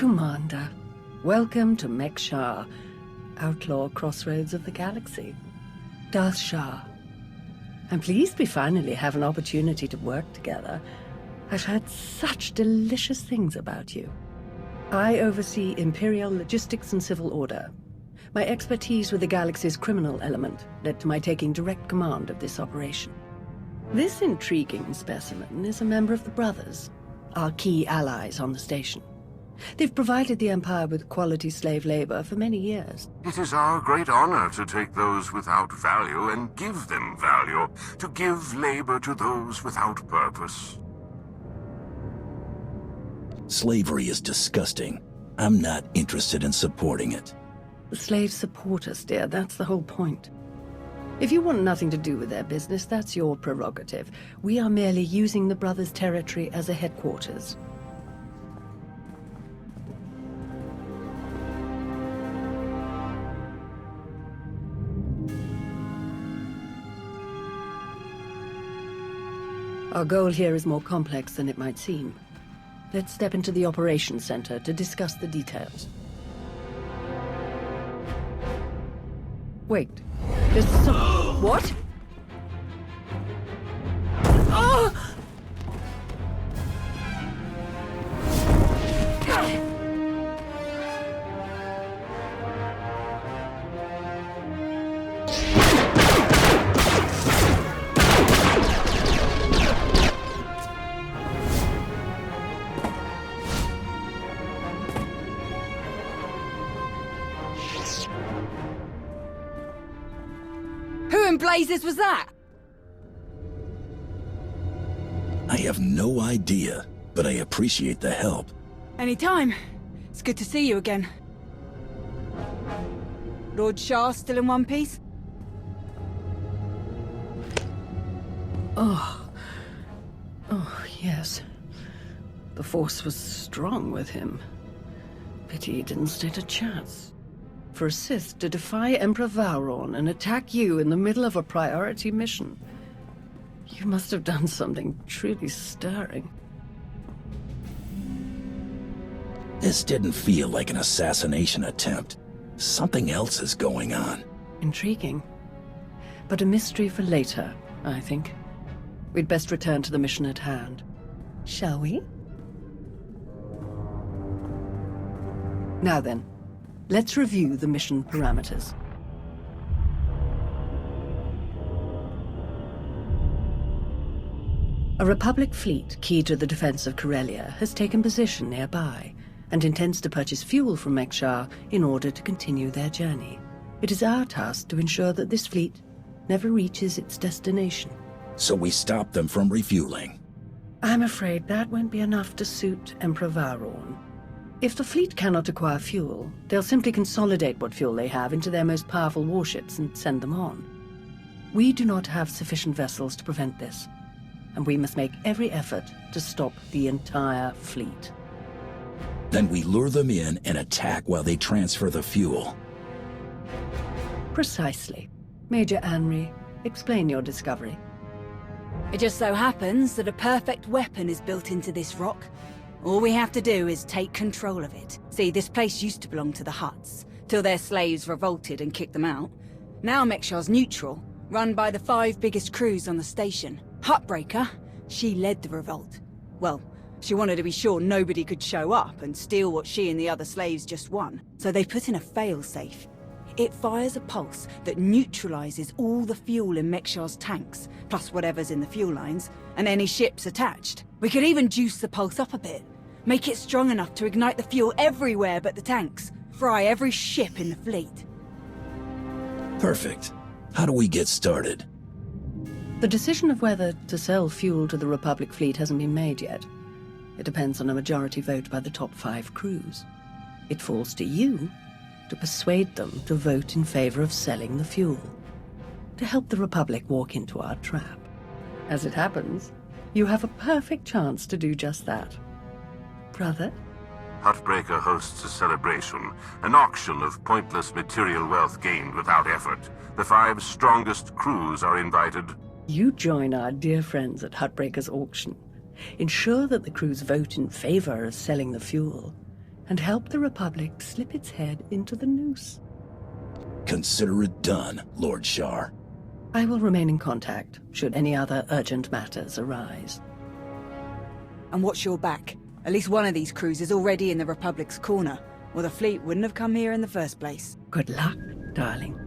Commander, welcome to Mek-Sha, outlaw crossroads of the galaxy. Darth Shah. I'm pleased we finally have an opportunity to work together. I've heard such delicious things about you. I oversee Imperial logistics and civil order. My expertise with the galaxy's criminal element led to my taking direct command of this operation. This intriguing specimen is a member of the Brothers, our key allies on the station. They've provided the Empire with quality slave labor for many years. It is our great honor to take those without value and give them value, to give labor to those without purpose. Slavery is disgusting. I'm not interested in supporting it. The slaves support us, dear. That's the whole point. If you want nothing to do with their business, that's your prerogative. We are merely using the Brothers' territory as a headquarters. Our goal here is more complex than it might seem. Let's step into the operations center to discuss the details. Wait, there's some... What? Oh! Who in blazes was that? I have no idea, but I appreciate the help. Anytime. It's good to see you again. Lord Shah still in one piece? Oh, yes. The Force was strong with him. Pity he didn't stand a chance. For a Sith to defy Emperor Vowron and attack you in the middle of a priority mission. You must have done something truly stirring. This didn't feel like an assassination attempt. Something else is going on. Intriguing. But a mystery for later, I think. We'd best return to the mission at hand. Shall we? Now then. Let's review the mission parameters. A Republic fleet key to the defense of Corellia has taken position nearby and intends to purchase fuel from Mek-Sha in order to continue their journey. It is our task to ensure that this fleet never reaches its destination. So we stop them from refueling. I'm afraid that won't be enough to suit Emperor Vowron. If the fleet cannot acquire fuel, they'll simply consolidate what fuel they have into their most powerful warships and send them on. We do not have sufficient vessels to prevent this, and we must make every effort to stop the entire fleet. Then we lure them in and attack while they transfer the fuel. Precisely. Major Anri, explain your discovery. It just so happens that a perfect weapon is built into this rock. All we have to do is take control of it. See, this place used to belong to the Hutts, till their slaves revolted and kicked them out. Now Mek-Sha's neutral, run by the 5 biggest crews on the station. Huttbreaker, she led the revolt. Well, she wanted to be sure nobody could show up and steal what she and the other slaves just won. So they put in a failsafe. It fires a pulse that neutralizes all the fuel in Mek-Sha's tanks, plus whatever's in the fuel lines, and any ships attached. We could even juice the pulse up a bit. Make it strong enough to ignite the fuel everywhere but the tanks. Fry every ship in the fleet. Perfect. How do we get started? The decision of whether to sell fuel to the Republic fleet hasn't been made yet. It depends on a majority vote by the top 5 crews. It falls to you to persuade them to vote in favor of selling the fuel, to help the Republic walk into our trap. As it happens, you have a perfect chance to do just that. Brother? Huttbreaker hosts a celebration, an auction of pointless material wealth gained without effort. The 5 strongest crews are invited. You join our dear friends at Huttbreaker's auction. Ensure that the crews vote in favor of selling the fuel, and help the Republic slip its head into the noose. Consider it done, Lord Shar. I will remain in contact, should any other urgent matters arise. And watch your back. At least one of these crews is already in the Republic's corner, or the fleet wouldn't have come here in the first place. Good luck, darling.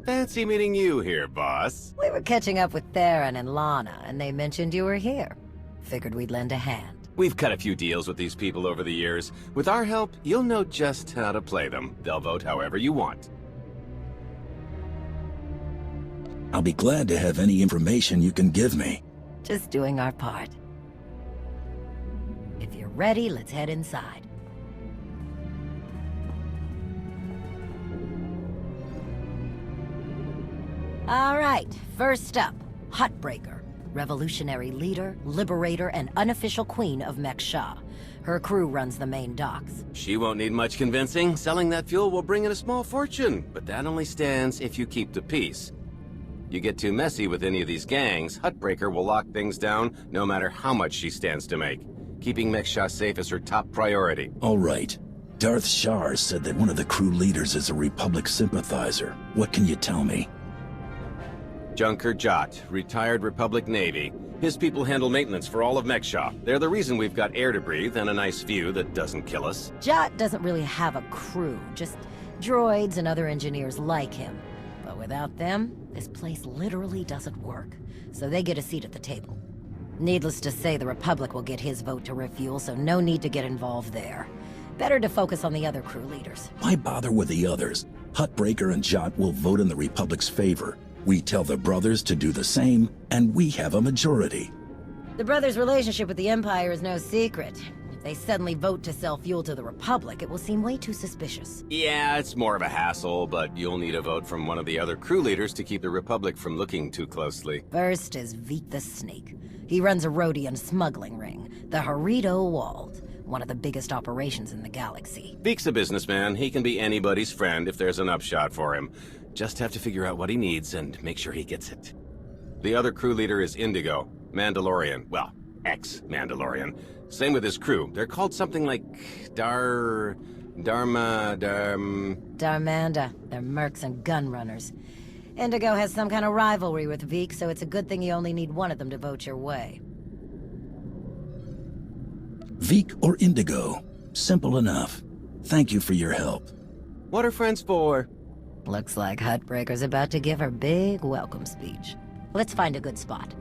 Fancy meeting you here, boss. We were catching up with Theron and Lana, and they mentioned you were here. Figured we'd lend a hand. We've cut a few deals with these people over the years. With our help, you'll know just how to play them. They'll vote however you want. I'll be glad to have any information you can give me. Just doing our part. If you're ready, let's head inside. All right, first up, Huttbreaker. Revolutionary leader, liberator, and unofficial queen of Mek-Sha. Her crew runs the main docks. She won't need much convincing. Selling that fuel will bring in a small fortune, but that only stands if you keep the peace. You get too messy with any of these gangs, Huttbreaker will lock things down no matter how much she stands to make. Keeping Mek-Sha safe is her top priority. All right. Darth Shar said that one of the crew leaders is a Republic sympathizer. What can you tell me? Junker Jot, retired Republic Navy. His people handle maintenance for all of Mek-Sha. They're the reason we've got air to breathe and a nice view that doesn't kill us. Jot doesn't really have a crew, just droids and other engineers like him. But without them, this place literally doesn't work. So they get a seat at the table. Needless to say, the Republic will get his vote to refuel, so no need to get involved there. Better to focus on the other crew leaders. Why bother with the others? Huttbreaker and Jot will vote in the Republic's favor. We tell the brothers to do the same, and we have a majority. The brothers' relationship with the Empire is no secret. If they suddenly vote to sell fuel to the Republic, it will seem way too suspicious. Yeah, it's more of a hassle, but you'll need a vote from one of the other crew leaders to keep the Republic from looking too closely. First is Veek the Snake. He runs a Rhodian smuggling ring, the Harrido Wald, one of the biggest operations in the galaxy. Veek's a businessman. He can be anybody's friend if there's an upshot for him. Just have to figure out what he needs and make sure he gets it. The other crew leader is Indigo, Mandalorian. Well, ex-Mandalorian. Same with his crew. They're called something like Darmanda. They're mercs and gun runners. Indigo has some kind of rivalry with Veek, so it's a good thing you only need one of them to vote your way. Veek or Indigo? Simple enough. Thank you for your help. What are friends for? Looks like Huttbreaker's about to give her big welcome speech. Let's find a good spot.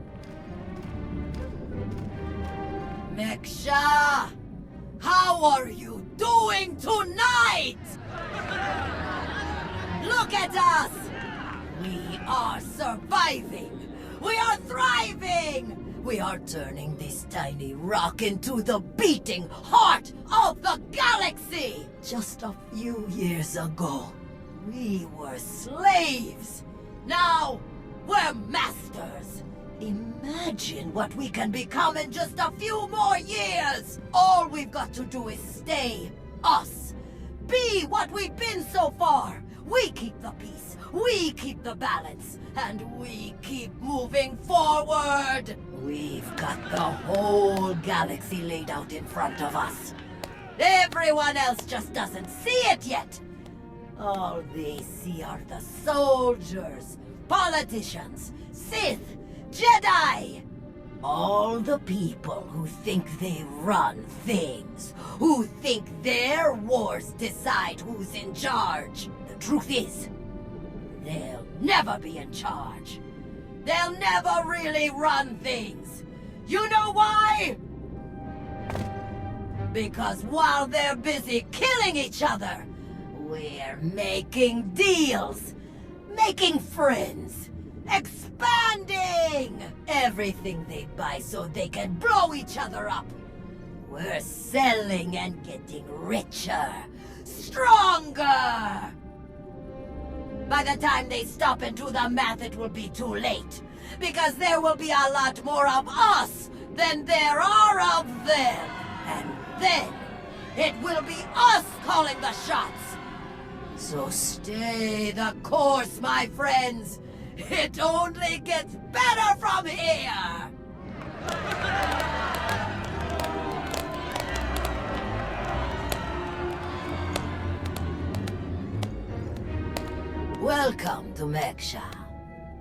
Mek-Sha! How are you doing tonight? Look at us! We are surviving! We are thriving! We are turning this tiny rock into the beating heart of the galaxy! Just a few years ago, we were slaves. Now, we're masters. Imagine what we can become in just a few more years. All we've got to do is stay us. Be what we've been so far. We keep the peace. We keep the balance. And we keep moving forward. We've got the whole galaxy laid out in front of us. Everyone else just doesn't see it yet. All they see are the soldiers, politicians, Sith, Jedi. All the people who think they run things, who think their wars decide who's in charge. The truth is, they'll never be in charge. They'll never really run things. You know why? Because while they're busy killing each other, we're making deals, making friends, expanding everything they buy so they can blow each other up. We're selling and getting richer, stronger. By the time they stop and do the math, it will be too late. Because there will be a lot more of us than there are of them. And then, it will be us calling the shots. So stay the course, my friends. It only gets better from here. Welcome to Mek-Sha.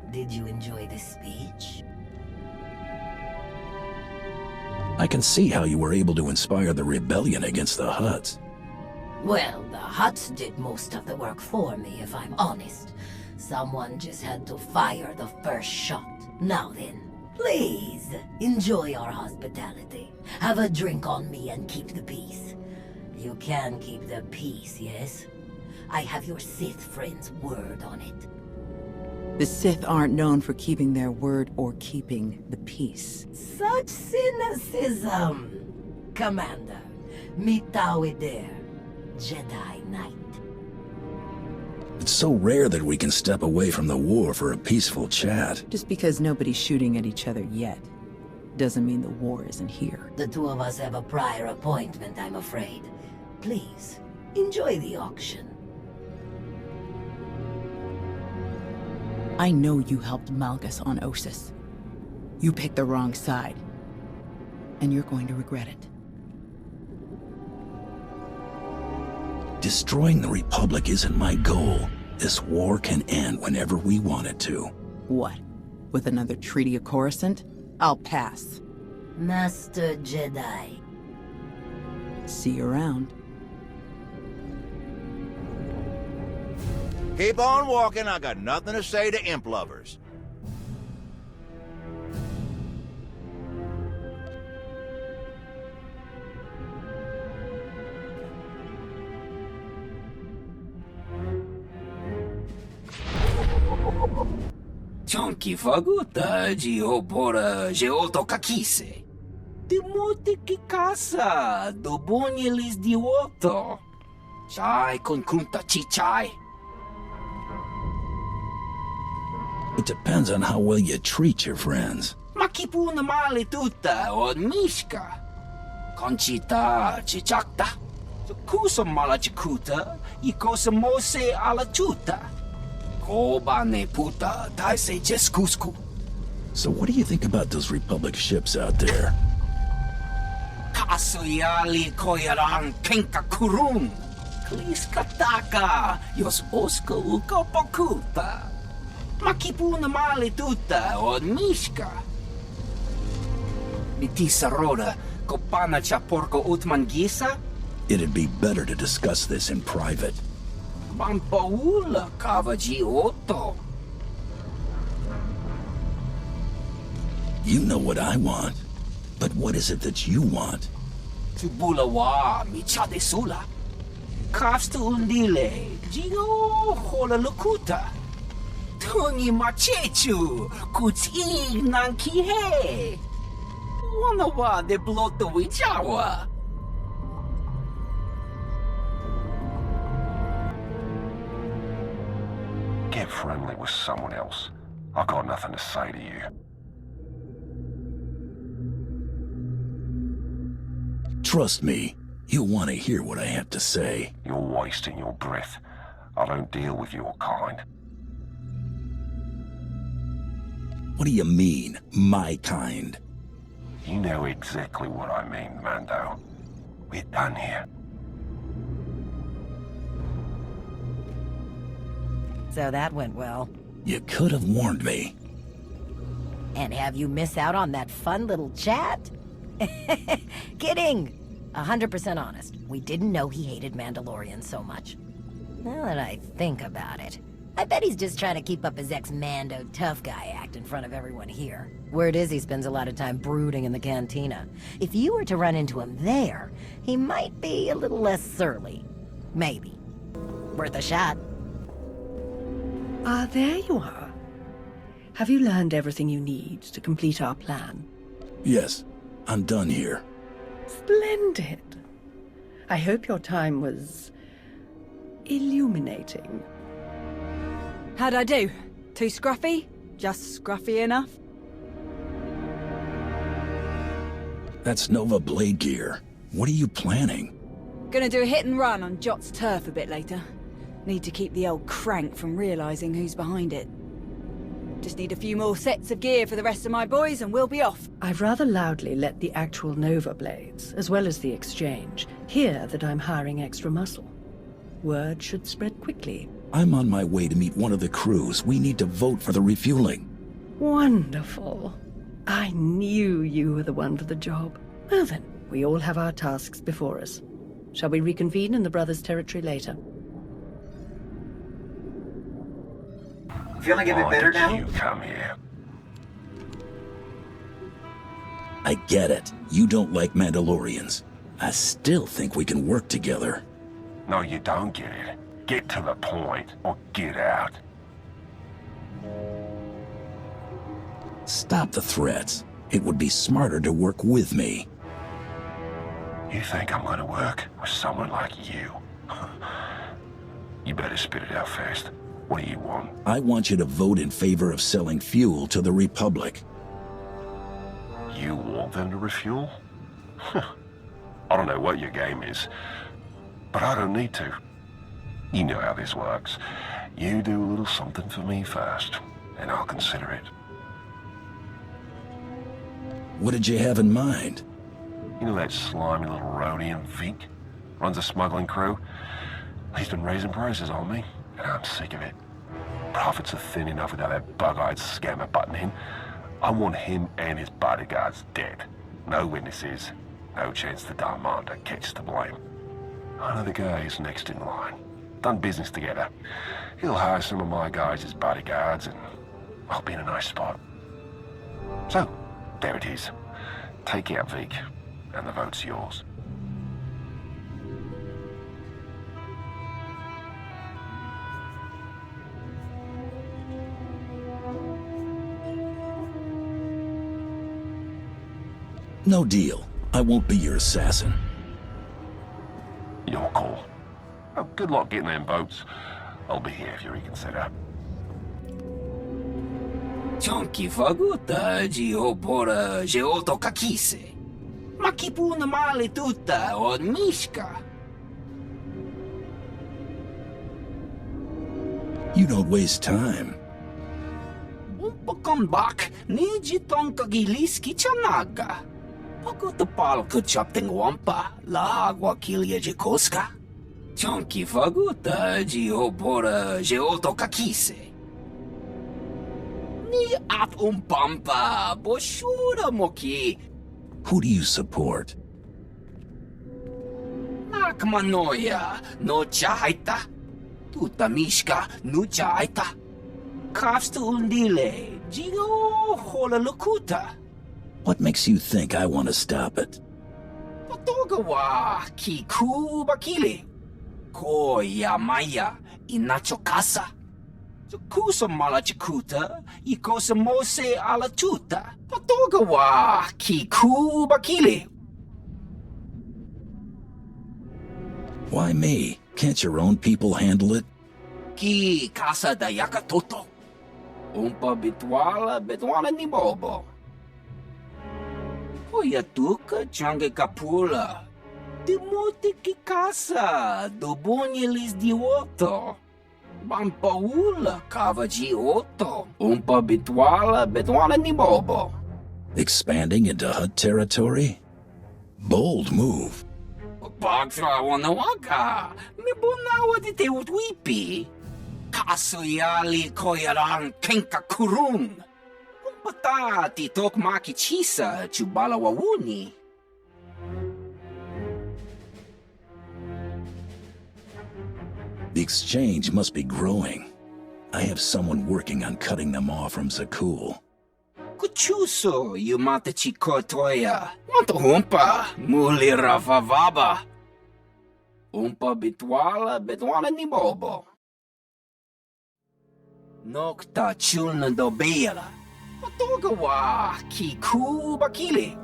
Did you enjoy this speech? I can see how you were able to inspire the rebellion against the Hutts. Well, the Hutts did most of the work for me, if I'm honest. Someone just had to fire the first shot. Now then, please, enjoy our hospitality. Have a drink on me and keep the peace. You can keep the peace, yes? I have your Sith friend's word on it. The Sith aren't known for keeping their word or keeping the peace. Such cynicism! Commander, meet there, Jedi Knight. It's so rare that we can step away from the war for a peaceful chat. Just because nobody's shooting at each other yet, doesn't mean the war isn't here. The two of us have a prior appointment, I'm afraid. Please, enjoy the auction. I know you helped Malgus on Ossus. You picked the wrong side. And you're going to regret it. Destroying the Republic isn't my goal. This war can end whenever we want it to. What? With another Treaty of Coruscant? I'll pass. Master Jedi. See you around. Keep on walking, I got nothing to say to imp lovers. Chonki faguta geopora geotokakise. Demote que casa do bonyelis di woto. Chai con kunta chichai. It depends on how well you treat your friends. Makipuna male tuta od mishka. Conchita chichakta. Kusa mala chikuta. Ikosa mose ala chuta. Kobane puta taise jeskusku. So what do you think about those Republic ships out there? Kasoyali koyaran kenka kurun. Kliskataka yos oska ukopokuta. Makipuna male tuta od mishka. Mitisa roda kopana cha porco utmangisa. It'd be better to discuss this in private. Mampaula kavaji otto. You know what I want. But what is it that you want? Tubula wa michade sula. Kafsta undile. Gio hola lukuta. Tuni machechu. Kuti nankihe. Wana wa de bloto wijawa. Get friendly with someone else. I've got nothing to say to you. Trust me, you'll want to hear what I have to say. You're wasting your breath. I don't deal with your kind. What do you mean, my kind? You know exactly what I mean, Mando. We're done here. So that went well. You could have warned me. And have you miss out on that fun little chat? Kidding! 100% honest. We didn't know he hated Mandalorians so much. Now that I think about it, I bet he's just trying to keep up his ex-Mando tough guy act in front of everyone here. Word is he spends a lot of time brooding in the cantina. If you were to run into him there, he might be a little less surly. Maybe. Worth a shot. Ah, there you are. Have you learned everything you need to complete our plan? Yes, I'm done here. Splendid. I hope your time was illuminating. How'd I do? Too scruffy? Just scruffy enough? That's Nova blade gear. What are you planning? Gonna do a hit and run on Jot's turf a bit later. Need to keep the old crank from realizing who's behind it. Just need a few more sets of gear for the rest of my boys and we'll be off. I've rather loudly let the actual Nova blades, as well as the exchange, hear that I'm hiring extra muscle. Word should spread quickly. I'm on my way to meet one of the crews. We need to vote for the refueling. Wonderful. I knew you were the one for the job. Well then, we all have our tasks before us. Shall we reconvene in the Brothers' territory later? Feeling a bit better now? You come here. I get it. You don't like Mandalorians. I still think we can work together. No, you don't get it. Get to the point, or get out. Stop the threats. It would be smarter to work with me. You think I'm gonna work with someone like you? You better spit it out fast. What do you want? I want you to vote in favor of selling fuel to the Republic. You want them to refuel? I don't know what your game is, but I don't need to. You know how this works. You do a little something for me first, and I'll consider it. What did you have in mind? You know that slimy little roadie Vic? Runs a smuggling crew? He's been raising prices on me, and I'm sick of it. Profits are thin enough without that bug-eyed scammer butting in. I want him and his bodyguards dead. No witnesses, no chance the Darmander catches the blame. I know the guy who's next in line. Done business together. He'll hire some of my guys as bodyguards, and I'll be in a nice spot. So, there it is. Take out Vic, and the vote's yours. No deal. I won't be your assassin. Your call. Oh, good luck getting them votes. I'll be here if you reconsider. Chonky faguta, giopora, geoto kakise. Makipuna male tutta od mishka. You don't waste time. Umpakon bak, niji tonka giliski chanaga. Pagutapal kuchapting wampa, la agua kilia jikoska. Chonky faguta, giopora, geoto kakise. Ni at umpampa, boshura moki. Who do you support? Nakmanoya, no chaita. Tuta mishka, no chaita. Kafsta undile, jigo hola lukuta. What makes you think I want to stop it? Patogawa, kiku bakili. Ko yamaya, inacho casa. Kusa mala chikuta, ikosa mose ala tuta. Patogawa, kiku bakili. Why me? Can't your own people handle it? Ki casa da yakatoto. Umpa bitwala ni bobo. Oyatuka change kapula. Demote ki casa, domnělý divoto. Bampaula kava gioto. Umpa bitwala ni bobo. Expanding into Hutt territory? Bold move. Pagtra wanawaka. Mibunawa di te utwipi. Kaso yali koyaran kenka kurun. Umpata ti tok makichisa chubala wawuni. The exchange must be growing. I have someone working on cutting them off from Zakul. Kuchuso yumata chikotoya. Wanto humpa muli ravavaba. Umpa bitwala ni bobo. Nokta chulna dobela. Patogawa kiku bakili.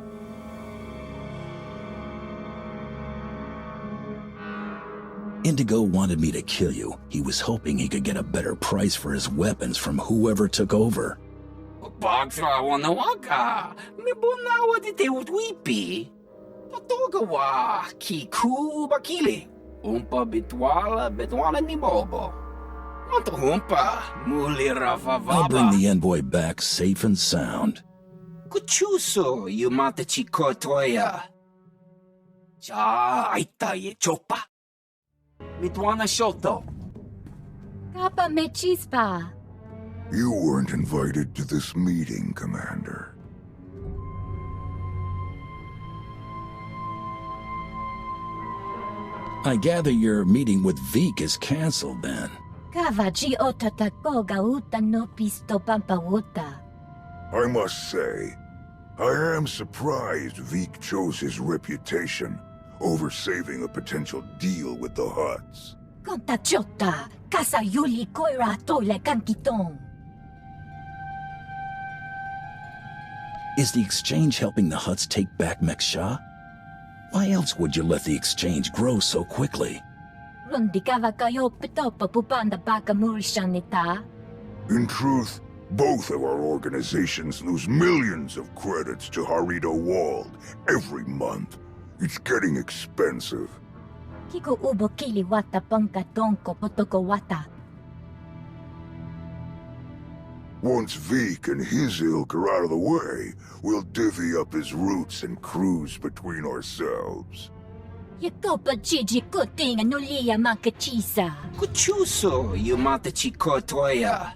Indigo wanted me to kill you. He was hoping he could get a better price for his weapons from whoever took over. Pagtra wanawaka. Mibunawa di te utwipi. Patogawa kiku bakili. Umpa bitwala ni bobo. Wanto humpa muli ravavaba. I'll bring the envoy back safe and sound. Kuchuso yumata chikotoya. Cha aita ye chopa. Mitwana shoto. Kappa me chispa. You weren't invited to this meeting, Commander. I gather your meeting with Vik is cancelled then. Kavaji otatakoga uta no pisto pampawuta. I must say, I am surprised Vik chose his reputation over saving a potential deal with the Hutts. Contachota, casa yuli koira tole kankitong. Is the exchange helping the Hutts take back Mek-Sha? Why else would you let the exchange grow so quickly? In truth, both of our organizations lose millions of credits to Harito Wald every month. It's getting expensive. Kiko ubo kili wata ponka tonko potoko wata. Once Vik and his ilk are out of the way, we'll divvy up his routes and cruise between ourselves. Yakopa Gigi kuting anulia makachisa. Kuchuso, yumata chikotoya.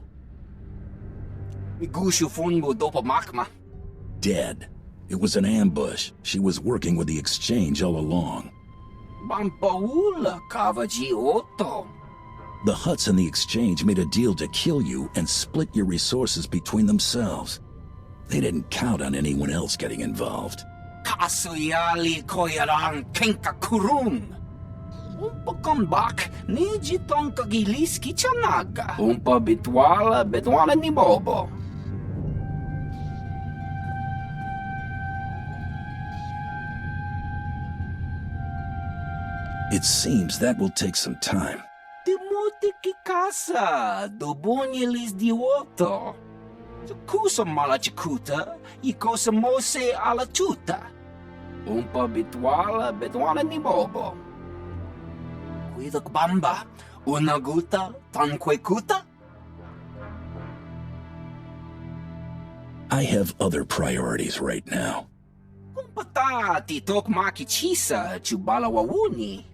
Igushu funbo dopa makma. Dead. It was an ambush. She was working with the exchange all along. Bampaula kavaji oto. The Hutts and the exchange made a deal to kill you and split your resources between themselves. They didn't count on anyone else getting involved. Kasuyali koyaran kenka kurun. Umpa kombak niji tonka giliski chanaga. Umpa bitwala ni bobo. It seems that will take some time. Demote ki casa, domnělý divoto. Kusa mala chikuta, ikosa mose ala tuta. Umpa bitwala ni bobo. Kuidok bamba, unaguta, tanquekuta. I have other priorities right now. Kumpata titok makichisa chubala wawuni.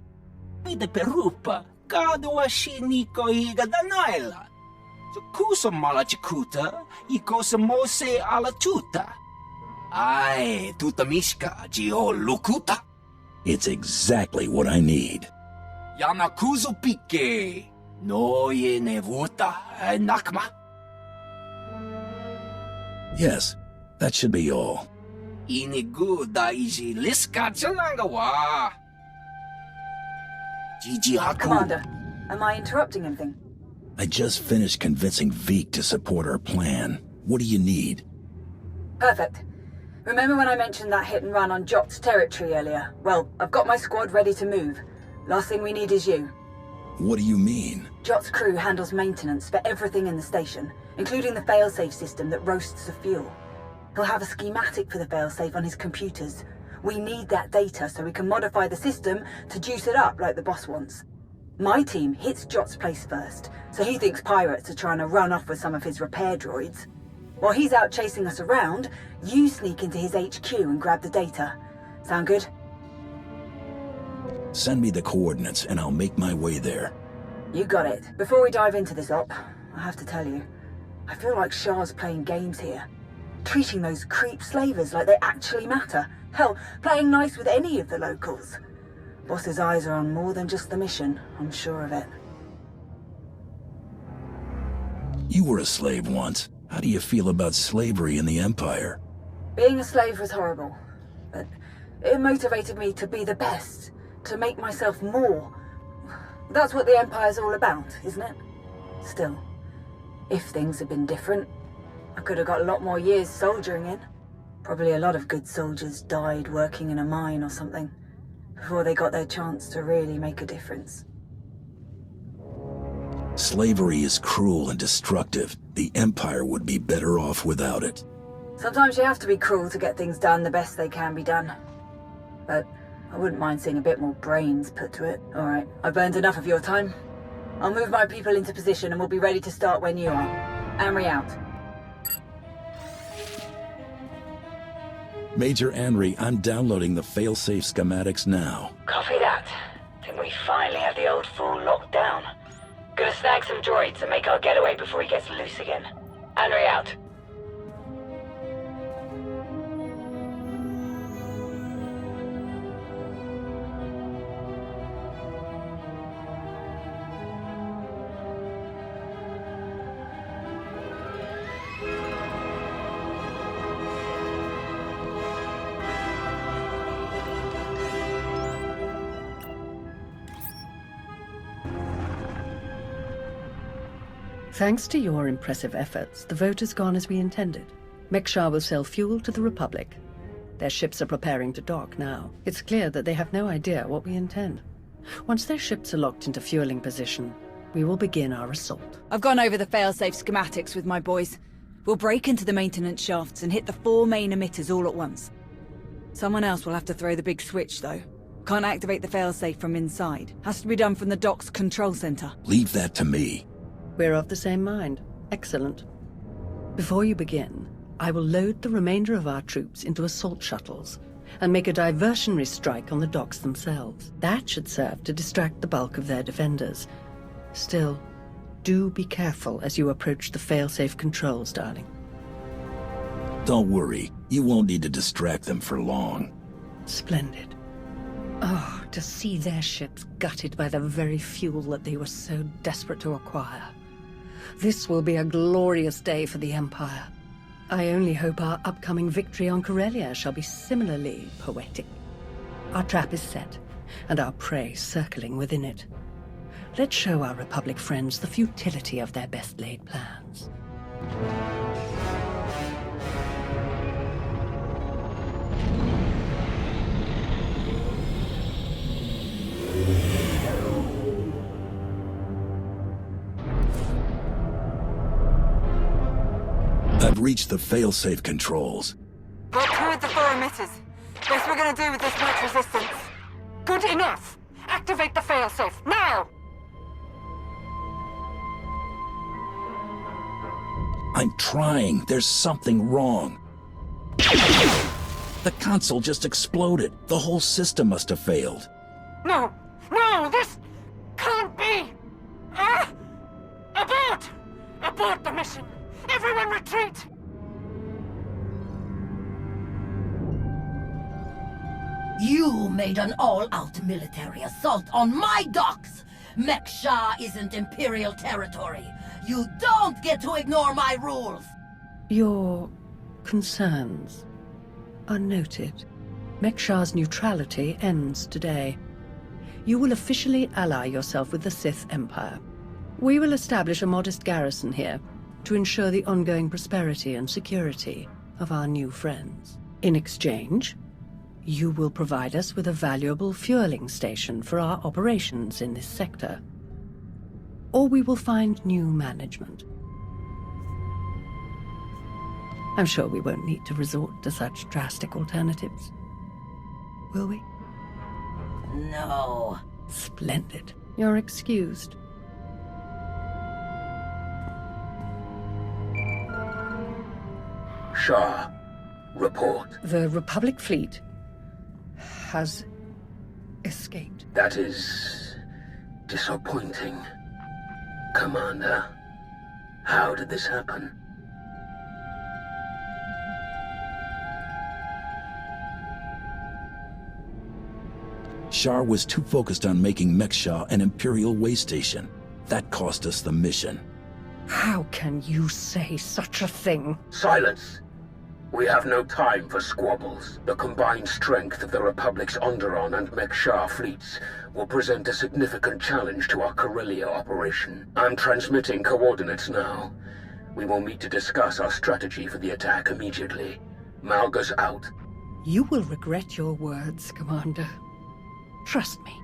Pide perupa, kadwa shiniko iga danaila. Kusa mala chikuta, ikosa mose ala tuta. Ay, tuta mishka, jio lukuta. It's exactly what I need. Yanakuzu pike, no ye nevuta, nakma. Yes, that should be all. Inigu daiji liska chanangawa. Gigi haku. Commander, am I interrupting anything? I just finished convincing Vik to support our plan. What do you need? Perfect. Remember when I mentioned that hit and run on Jot's territory earlier? Well, I've got my squad ready to move. Last thing we need is you. What do you mean? Jot's crew handles maintenance for everything in the station, including the failsafe system that roasts the fuel. He'll have a schematic for the failsafe on his computers. We need that data so we can modify the system to juice it up like the boss wants. My team hits Jot's place first, so he thinks pirates are trying to run off with some of his repair droids. While he's out chasing us around, you sneak into his HQ and grab the data. Sound good? Send me the coordinates and I'll make my way there. You got it. Before we dive into this op, I have to tell you, I feel like Shah's playing games here. Treating those creep slavers like they actually matter. Hell, playing nice with any of the locals. Boss's eyes are on more than just the mission, I'm sure of it. You were a slave once. How do you feel about slavery in the Empire? Being a slave was horrible, but it motivated me to be the best, to make myself more. That's what the Empire's all about, isn't it? Still, if things had been different, I could have got a lot more years soldiering in. Probably a lot of good soldiers died working in a mine or something, before they got their chance to really make a difference. Slavery is cruel and destructive. The Empire would be better off without it. Sometimes you have to be cruel to get things done the best they can be done. But I wouldn't mind seeing a bit more brains put to it. All right, I've burned enough of your time. I'll move my people into position and we'll be ready to start when you are. Amory out. Major Henry, I'm downloading the failsafe schematics now. Copy that. Think we finally have the old fool locked down. Gonna snag some droids and make our getaway before he gets loose again. Henry out. Thanks to your impressive efforts, the vote has gone as we intended. Mek-Sha will sell fuel to the Republic. Their ships are preparing to dock now. It's clear that they have no idea what we intend. Once their ships are locked into fueling position, we will begin our assault. I've gone over the failsafe schematics with my boys. We'll break into the maintenance shafts and hit the 4 main emitters all at once. Someone else will have to throw the big switch, though. Can't activate the failsafe from inside. Has to be done from the dock's control center. Leave that to me. We're of the same mind. Excellent. Before you begin, I will load the remainder of our troops into assault shuttles and make a diversionary strike on the docks themselves. That should serve to distract the bulk of their defenders. Still, do be careful as you approach the failsafe controls, darling. Don't worry. You won't need to distract them for long. Splendid. Oh, to see their ships gutted by the very fuel that they were so desperate to acquire. This will be a glorious day for the Empire. I only hope our upcoming victory on Corellia shall be similarly poetic. Our trap is set, and our prey circling within it. Let's show our Republic friends the futility of their best-laid plans. I've reached the failsafe controls. We're cleared the 4 emitters. Best we're gonna do with this much resistance. Good enough! Activate the failsafe, now! I'm trying. There's something wrong. The console just exploded. The whole system must have failed. No! No! This can't be! Abort! Abort the mission! Everyone retreat! You made an all-out military assault on my docks! Mek-Sha isn't Imperial territory. You don't get to ignore my rules! Your concerns are noted. Mek-Sha's neutrality ends today. You will officially ally yourself with the Sith Empire. We will establish a modest garrison here to ensure the ongoing prosperity and security of our new friends. In exchange, you will provide us with a valuable fueling station for our operations in this sector. Or we will find new management. I'm sure we won't need to resort to such drastic alternatives. Will we? No. Splendid. You're excused. Shah, report. The Republic fleet has escaped. That is disappointing. Commander, how did this happen? Shah was too focused on making Mek-Sha an Imperial way station. That cost us the mission. How can you say such a thing? Silence! We have no time for squabbles. The combined strength of the Republic's Onderon and Mek-Sha fleets will present a significant challenge to our Corellia operation. I'm transmitting coordinates now. We will meet to discuss our strategy for the attack immediately. Malgus out. You will regret your words, Commander. Trust me.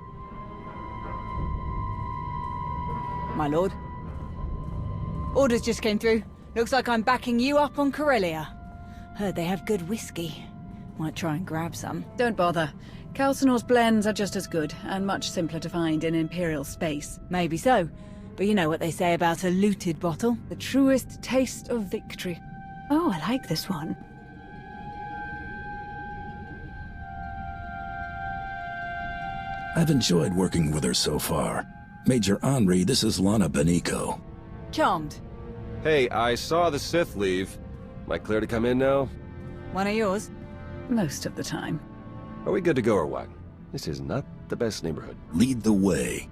My lord. Orders just came through. Looks like I'm backing you up on Corellia. Heard they have good whiskey. Might try and grab some. Don't bother. Calcinor's blends are just as good, and much simpler to find in Imperial space. Maybe so, but you know what they say about a looted bottle? The truest taste of victory. Oh, I like this one. I've enjoyed working with her so far. Major Henri, this is Lana Benico. Charmed. Hey, I saw the Sith leave. Am I clear to come in now? One of yours? Most of the time. Are we good to go or what? This is not the best neighborhood. Lead the way.